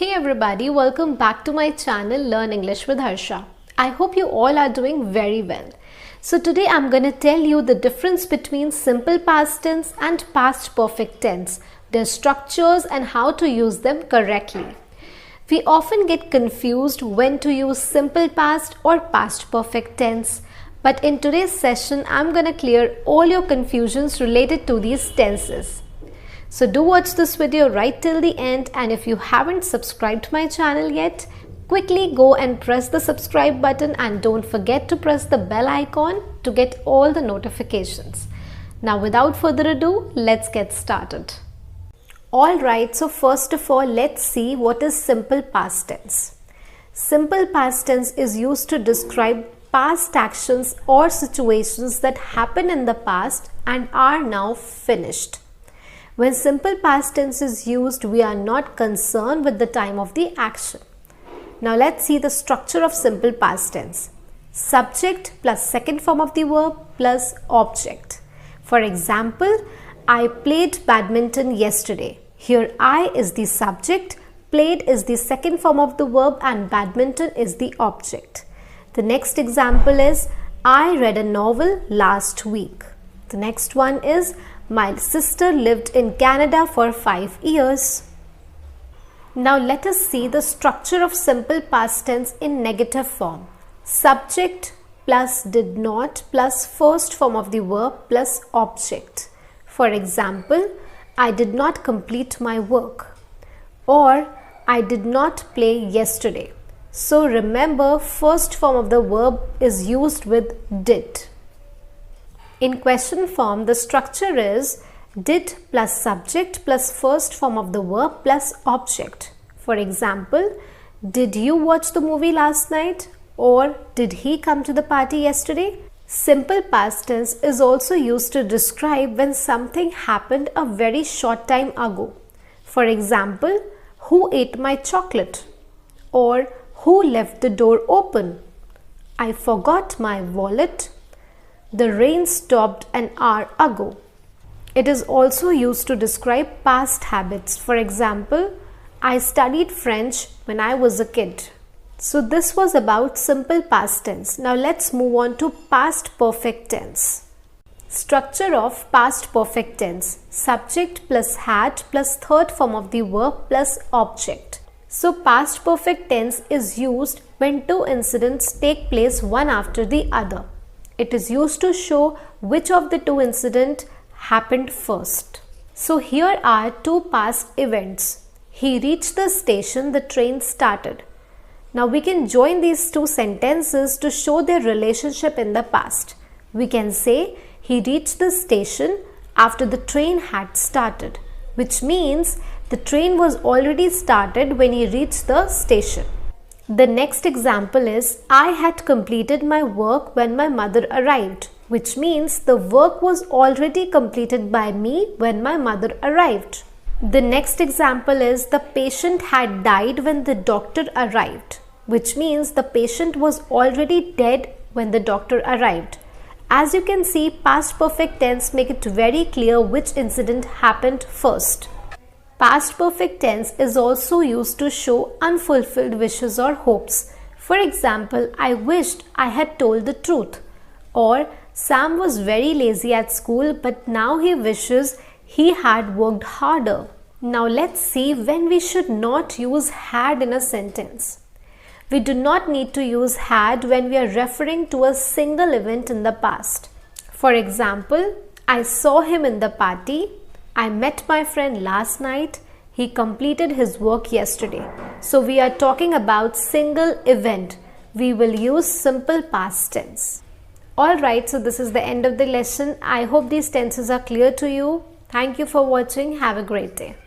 Hey everybody, welcome back to my channel Learn English with Harsha. I hope you all are doing very well. So today I'm going to tell you the difference between simple past tense and past perfect tense, their structures and how to use them correctly. We often get confused when to use simple past or past perfect tense. But in today's session, I'm going to clear all your confusions related to these tenses. So do watch this video right till the end, and if you haven't subscribed to my channel yet, quickly go and press the subscribe button and don't forget to press the bell icon to get all the notifications. Now without further ado, let's get started. Alright, so first of all, let's see what is simple past tense. Simple past tense is used to describe past actions or situations that happened in the past and are now finished. When simple past tense is used, we are not concerned with the time of the action. Now let's see the structure of simple past tense. Subject plus second form of the verb plus object. For example, I played badminton yesterday. Here I is the subject, played is the second form of the verb and badminton is the object. The next example is I read a novel last week. The next one is my sister lived in Canada for 5 years. Now let us see the structure of simple past tense in negative form. Subject plus did not plus first form of the verb plus object. For example, I did not complete my work, or I did not play yesterday. So remember, first form of the verb is used with did. In question form, the structure is did plus subject plus first form of the verb plus object. For example, did you watch the movie last night? Or did he come to the party yesterday? Simple past tense is also used to describe when something happened a very short time ago. For example, who ate my chocolate? Or who left the door open? I forgot my wallet. The rain stopped an hour ago. It is also used to describe past habits. For example, I studied French when I was a kid. So this was about simple past tense. Now let's move on to past perfect tense. Structure of past perfect tense. Subject plus had plus third form of the verb plus object. So past perfect tense is used when two incidents take place one after the other. It is used to show which of the two incidents happened first. So here are two past events. He reached the station, the train started. Now we can join these two sentences to show their relationship in the past. We can say he reached the station after the train had started, which means the train was already started when he reached the station. The next example is I had completed my work when my mother arrived, which means the work was already completed by me when my mother arrived. The next example is the patient had died when the doctor arrived, which means the patient was already dead when the doctor arrived. As you can see, past perfect tense make it very clear which incident happened first. Past perfect tense is also used to show unfulfilled wishes or hopes. For example, I wished I had told the truth. Or Sam was very lazy at school, but now he wishes he had worked harder. Now let's see when we should not use had in a sentence. We do not need to use had when we are referring to a single event in the past. For example, I saw him in the party. I met my friend last night. He completed his work yesterday. So we are talking about single event. We will use simple past tense. Alright, so this is the end of the lesson. I hope these tenses are clear to you. Thank you for watching. Have a great day.